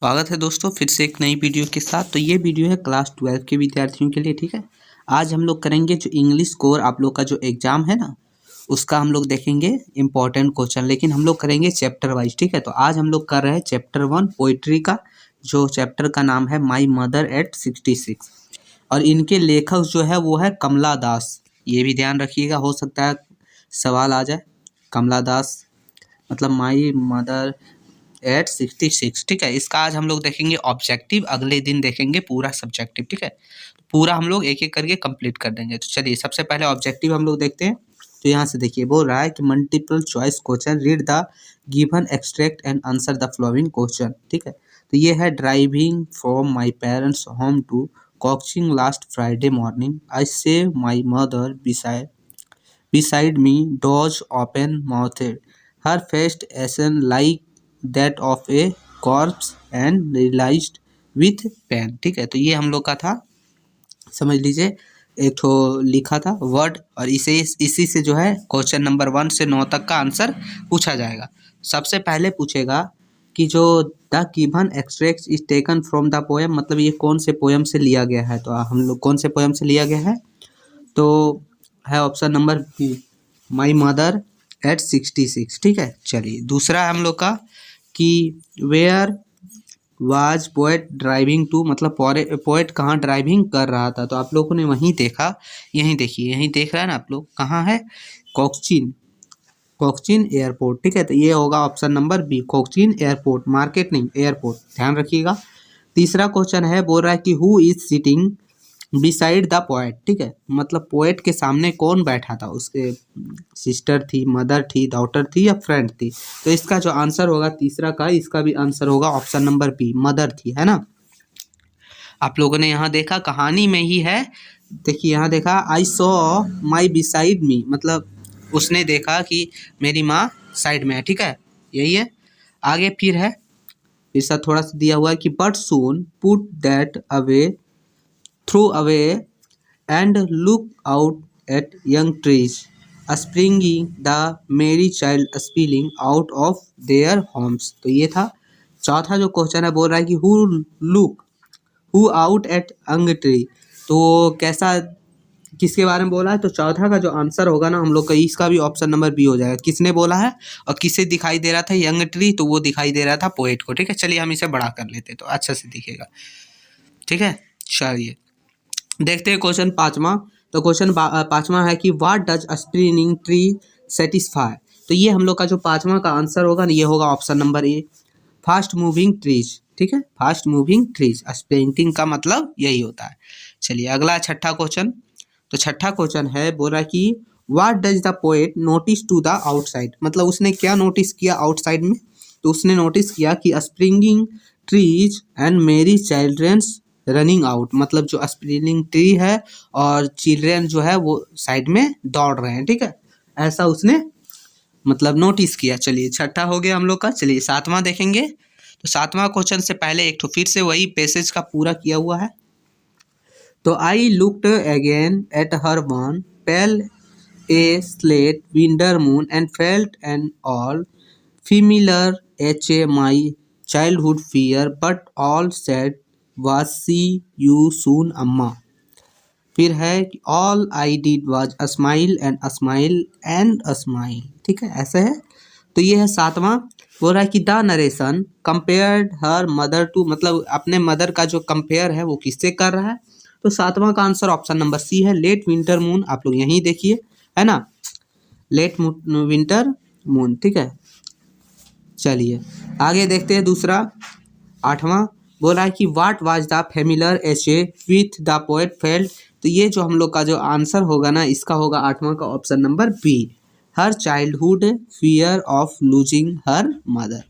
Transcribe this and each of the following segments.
स्वागत है दोस्तों फिर से एक नई वीडियो के साथ। तो ये वीडियो है क्लास 12 के विद्यार्थियों के लिए। ठीक है, आज हम लोग करेंगे जो इंग्लिश कोर आप लोग का जो एग्जाम है ना, उसका हम लोग देखेंगे इम्पोर्टेंट क्वेश्चन, लेकिन हम लोग करेंगे चैप्टर वाइज। ठीक है, तो आज हम लोग कर रहे हैं चैप्टर 1 पोइट्री का, जो चैप्टर का नाम है माई मदर एट 66। और इनके लेखक जो है वो है कमला दास। ये भी ध्यान रखिएगा, हो सकता है सवाल आ जाए। कमला दास मतलब माई मदर एट 66। ठीक है, इसका आज हम लोग देखेंगे ऑब्जेक्टिव, अगले दिन देखेंगे पूरा सब्जेक्टिव। ठीक है, पूरा हम लोग एक एक करके कंप्लीट कर देंगे। तो चलिए सबसे पहले ऑब्जेक्टिव हम लोग देखते हैं। तो यहाँ से देखिए, बोल रहा है कि multiple choice question, read the given extract and answer the following question. ठीक है, तो ये है driving from my parents home to coaching last Friday morning, I saw my mother beside me, doors open mouthed, her face ashen like that of a corpse and realized with pain। ठीक है, तो ये हम लोग का था, समझ लीजिए एक ठो लिखा था वर्ड, और इसी से जो है क्वेश्चन नंबर 1 से 9 तक का आंसर पूछा जाएगा। सबसे पहले पूछेगा कि जो the given extract is taken from the poem, मतलब ये कौन से पोएम से लिया गया है। तो हम लोग कौन से पोएम से लिया गया है, तो है option number B, my mother at 66। ठीक है, चलिए दूसरा है हम लोग का कि where was poet driving to, मतलब पोएट कहाँ ड्राइविंग कर रहा था। तो आप लोगों ने वहीं देखा, यहीं देखिए, यहीं देख रहे हैं ना आप लोग, कहाँ है, कोक्चिन एयरपोर्ट। ठीक है, तो ये होगा option number B, कोक्चिन airport, market नहीं एयरपोर्ट, ध्यान रखिएगा। तीसरा क्वेश्चन है, बोल रहा है कि who is sitting beside the poet. ठीक है, मतलब पोएट के सामने कौन बैठा था, उसके सिस्टर थी, मदर थी, डॉटर थी या फ्रेंड थी। तो इसका जो आंसर होगा तीसरा का, इसका भी आंसर होगा ऑप्शन नंबर बी, मदर थी, है ना। आप लोगों ने यहाँ देखा, कहानी में ही है, देखिए यहाँ देखा, I saw my beside me, मतलब उसने देखा कि मेरी माँ साइड में है। ठीक है, यही है। आगे फिर है, फिर थोड़ा सा दिया हुआ है कि but soon put that away threw away and looked out at young trees springing the merry child spilling out of their homes। तो ये था चौथा जो क्वेश्चन है, बोल रहा है कि who out at young tree, तो कैसा, किसके बारे में बोला है। तो चौथा का जो आंसर होगा ना हम लोग का, इसका भी ऑप्शन नंबर बी हो जाएगा। किसने बोला है और किसे दिखाई दे रहा था यंग ट्री, तो वो दिखाई दे रहा था पोएट को। ठीक है, चलिए हम इसे बड़ा कर लेते तो अच्छा से दिखेगा। ठीक है, चलिए देखते हैं क्वेश्चन 5वां। तो क्वेश्चन 5वां है कि what does spring tree satisfy. तो ये हम लोग का जो 5वां का आंसर होगा ना, ये होगा ऑप्शन नंबर ए, फास्ट मूविंग ट्रीज। ठीक है, फास्ट मूविंग ट्रीज, स्प्रिंटिंग का मतलब यही होता है। चलिए अगला छठा क्वेश्चन। तो छठा क्वेश्चन है, बोल रहा है कि what does the poet notice to the outside, मतलब उसने क्या नोटिस किया आउटसाइड में। तो उसने नोटिस किया कि स्प्रिंगिंग ट्रीज एंड मेरी चिल्ड्रंस रनिंग आउट, मतलब जो स्प्रिंगिंग ट्री है और चिल्ड्रन जो है वो साइड में दौड़ रहे हैं। ठीक है, ऐसा उसने मतलब नोटिस किया। चलिए छठा हो गया हम लोग का। चलिए 7वां देखेंगे। तो 7वां क्वेश्चन से पहले एक तो फिर से वही पैसेज का पूरा किया हुआ है। तो I looked again at her wan pale a slate winter moon and felt an all familiar my childhood fear, but all said was see you soon अम्मा। फिर है कि all I did was a smile and a smile and a smile। ठीक है, ऐसे है। तो ये है 7वां। बोल रहा है कि the narration compared her mother to, मतलब अपने मदर का जो कंपेयर है वो किससे कर रहा है। तो 7वां का आंसर ऑप्शन नंबर सी है, लेट विंटर मून। आप लोग यहीं देखिए, है ना, लेट विंटर मून। ठीक है, चलिए आगे देखते हैं दूसरा 8वां। बोला है कि what was the familiar एचे with the poet felt. तो ये जो हम लोग का जो आंसर होगा ना, इसका होगा 8वां का option number B, her childhood fear of losing her mother.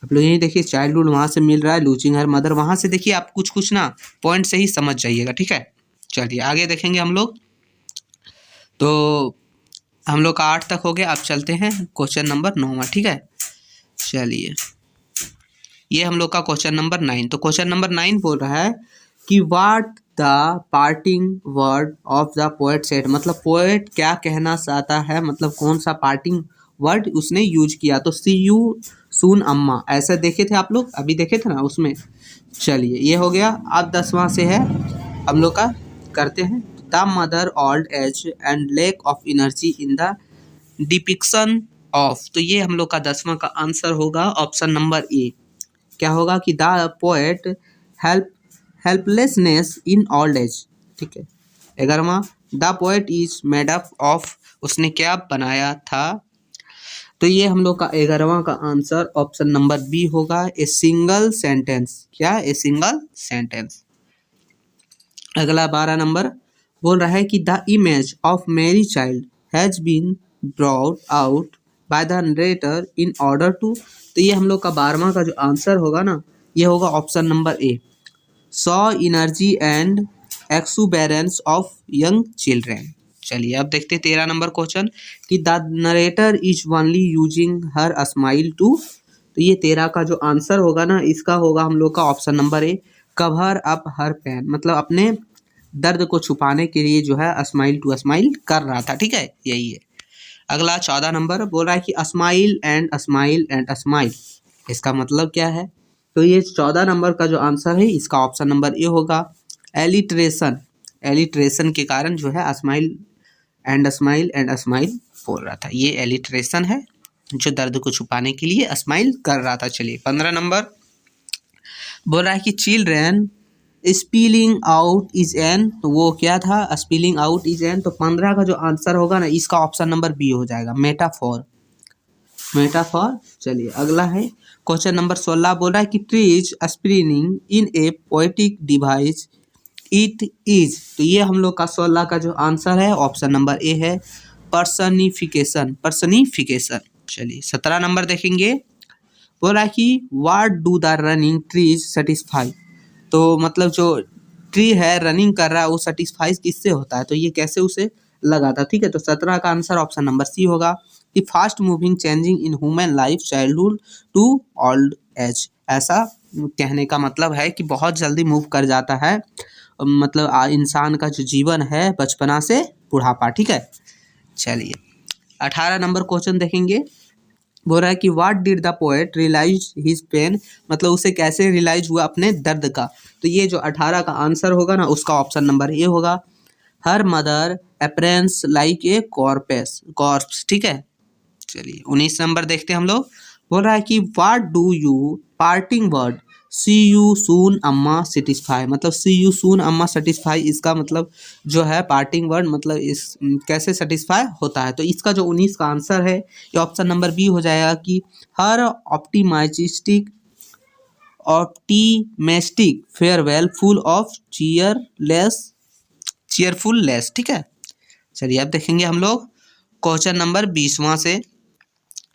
आप लोग यही देखिए, चाइल्डहुड वहाँ से मिल रहा है, लूजिंग हर मदर वहाँ से। देखिए आप कुछ कुछ ना पॉइंट से ही समझ जाइएगा। ठीक है, चलिए आगे देखेंगे हम लोग। तो हम लोग का 8 तक हो गया, अब चलते हैं क्वेश्चन नंबर 9वां। ठीक है, चलिए ये हम लोग का क्वेश्चन नंबर 9। तो क्वेश्चन नंबर 9 बोल रहा है कि what the parting word of the poet said, मतलब पोएट क्या कहना चाहता है, मतलब कौन सा पार्टिंग वर्ड उसने यूज किया। तो सी यू सून अम्मा, ऐसे देखे थे आप लोग, अभी देखे थे ना उसमें। चलिए ये हो गया। अब 10वां से है हम लोग का, करते हैं। The mother old age and lack of energy in the depiction of, तो ये हम लोग का 10वां का आंसर होगा ऑप्शन नंबर ए। क्या होगा कि the poet helplessness in old age, ठीक है। 11वां, the poet is made up of, उसने क्या बनाया था, तो ये हम लोग का 11वां का आंसर ऑप्शन नंबर बी होगा, ए सिंगल सेंटेंस। क्या, ए सिंगल सेंटेंस। अगला 12 नंबर बोल रहा है कि the image of merry child has been brought out by the narrator in order to, तो ये हम लोग का 12वां का जो आंसर होगा ना, ये होगा option number A, saw energy and एक्सुबेरेंस of young children. चलिए अब देखते हैं 13 नंबर क्वेश्चन कि the narrator is only using her smile to, तो ये 13 का जो आंसर होगा ना, इसका होगा हम लोग का option number A, cover up her pain, मतलब अपने दर्द को छुपाने के लिए जो है स्माइल टू स्माइल कर रहा था, ठीक है, यही है। अगला 14 नंबर बोल रहा है कि smile and smile and smile, इसका मतलब क्या है, तो ये 14 नंबर का जो आंसर है इसका ऑप्शन नंबर ए होगा, एलिट्रेशन, एलिट्रेशन के कारण जो है स्माइल एंड स्माइल बोल रहा था, ये एलिट्रेशन है जो दर्द को छुपाने के लिए स्माइल कर रहा था। चलिए 15 नंबर बोल रहा है कि children spilling out is an, तो वो क्या था, स्पीलिंग आउट इज एन, तो 15 का जो आंसर होगा ना, इसका ऑप्शन नंबर बी हो जाएगा, मेटाफोर, मेटाफोर। चलिए अगला है क्वेश्चन नंबर 16 बोल रहा है कि trees springing in A poetic device it is, तो ये हम लोग का 16 का जो आंसर है ऑप्शन नंबर ए है, पर्सनिफिकेशन, पर्सनिफिकेशन। चलिए 17 नंबर देखेंगे, बोल रहा है कि what do the running trees satisfy, तो मतलब जो ट्री है रनिंग कर रहा है वो सेटिस्फाइज किससे होता है, तो ये कैसे उसे लगा था, ठीक है। तो 17 का आंसर ऑप्शन नंबर सी होगा, कि fast moving changing in human life childhood to old age, ऐसा कहने का मतलब है कि बहुत जल्दी मूव कर जाता है, मतलब इंसान का जो जीवन है बचपना से बुढ़ापा, ठीक है। चलिए 18 नंबर क्वेश्चन देखेंगे, बोल रहा है कि what did the poet realise his pain, मतलब उसे कैसे रियलाइज हुआ अपने दर्द का, तो ये जो 18 का आंसर होगा ना, उसका ऑप्शन नंबर ए होगा, her mother appearance like a corps, ठीक है। चलिए 19 नंबर देखते हैं हम लोग, बोल रहा है कि what do you parting word see you soon Amma satisfy, मतलब सी यू सून अम्मा सेटिस्फाई, इसका मतलब जो है पार्टिंग वर्ड, मतलब इस कैसे सेटिस्फाई होता है, तो इसका जो 19 का आंसर है ये ऑप्शन नंबर बी हो जाएगा, कि हर ऑप्टिमेस्टिक फेयरवेल फुल ऑफ चीयरफुलनेस, ठीक है। चलिए अब देखेंगे हम लोग क्वेश्चन नंबर 20वां से,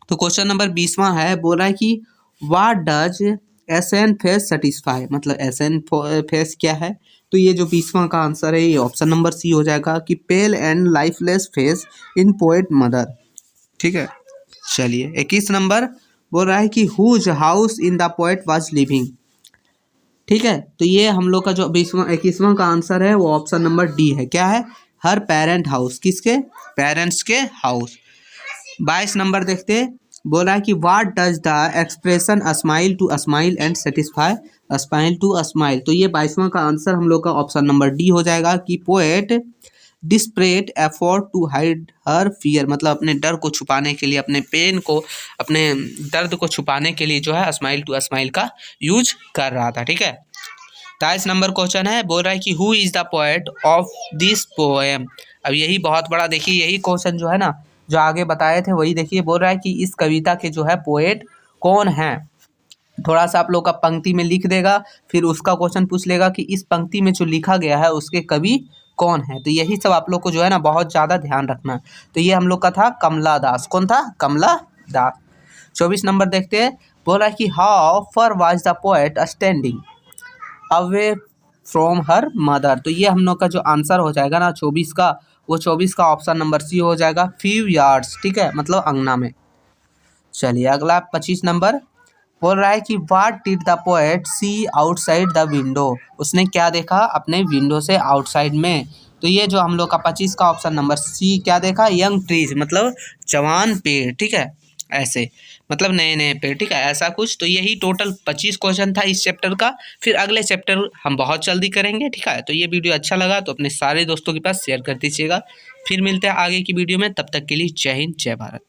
तो क्वेश्चन नंबर 20वां है, बोल रहा है कि what does essence face satisfy, मतलब एसन फेस क्या है, तो ये जो 20वां का आंसर है ये ऑप्शन नंबर सी हो जाएगा, कि pale and lifeless face in poet mother, ठीक है। चलिए 21 नंबर बोल रहा है कि whose house in the poet was living, ठीक है, तो ये हम लोग का जो 21वां का आंसर है वो ऑप्शन नंबर डी है, क्या है, हर पेरेंट हाउस, किसके, पेरेंट्स के हाउस। 22 नंबर देखते, बोल रहा है कि what does the expression smile to smile and satisfy smile to smile, तो ये 22वां का आंसर हम लोग का ऑप्शन नंबर डी हो जाएगा, कि poet desperate effort to hide her fear, मतलब अपने डर को छुपाने के लिए, अपने पेन को, अपने दर्द को छुपाने के लिए जो है स्माइल टू स्माइल का यूज कर रहा था, ठीक है। 23 नंबर क्वेश्चन है, बोल रहा है कि who is the poet of this poem, अब यही बहुत बड़ा, देखिए यही क्वेश्चन जो है ना, जो आगे बताए थे वही देखिए, बोल रहा है कि इस कविता के जो है पोएट कौन है, थोड़ा सा आप लोग का पंक्ति में लिख देगा, फिर उसका क्वेश्चन पूछ लेगा कि इस पंक्ति में जो लिखा गया है उसके कवि कौन है, तो यही सब आप लोग को जो है ना बहुत ज़्यादा ध्यान रखना है। तो ये हम लोग का था कमला दास, कौन था, कमला दास। 24 नंबर देखते हैं, बोल रहा है कि how far was the poet standing away from her mother, तो ये हम लोग का जो आंसर हो जाएगा ना 24 का, वो 24 का ऑप्शन नंबर सी हो जाएगा, फ्यू यार्ड्स, ठीक है, मतलब अंगना में। चलिए अगला 25 नंबर बोल रहा है कि what did the poet see outside the window, उसने क्या देखा अपने विंडो से आउटसाइड में, तो ये जो हम लोग का 25 का ऑप्शन नंबर सी क्या देखा, यंग ट्रीज, मतलब जवान पेड़, ठीक है। ऐसे मतलब नए नए पेड़, ठीक है, ऐसा कुछ। तो यही टोटल 25 क्वेश्चन था इस चैप्टर का। फिर अगले चैप्टर हम बहुत जल्दी करेंगे, ठीक है। तो ये वीडियो अच्छा लगा तो अपने सारे दोस्तों के पास शेयर कर दीजिएगा। फिर मिलते हैं आगे की वीडियो में, तब तक के लिए जय हिंद जय भारत।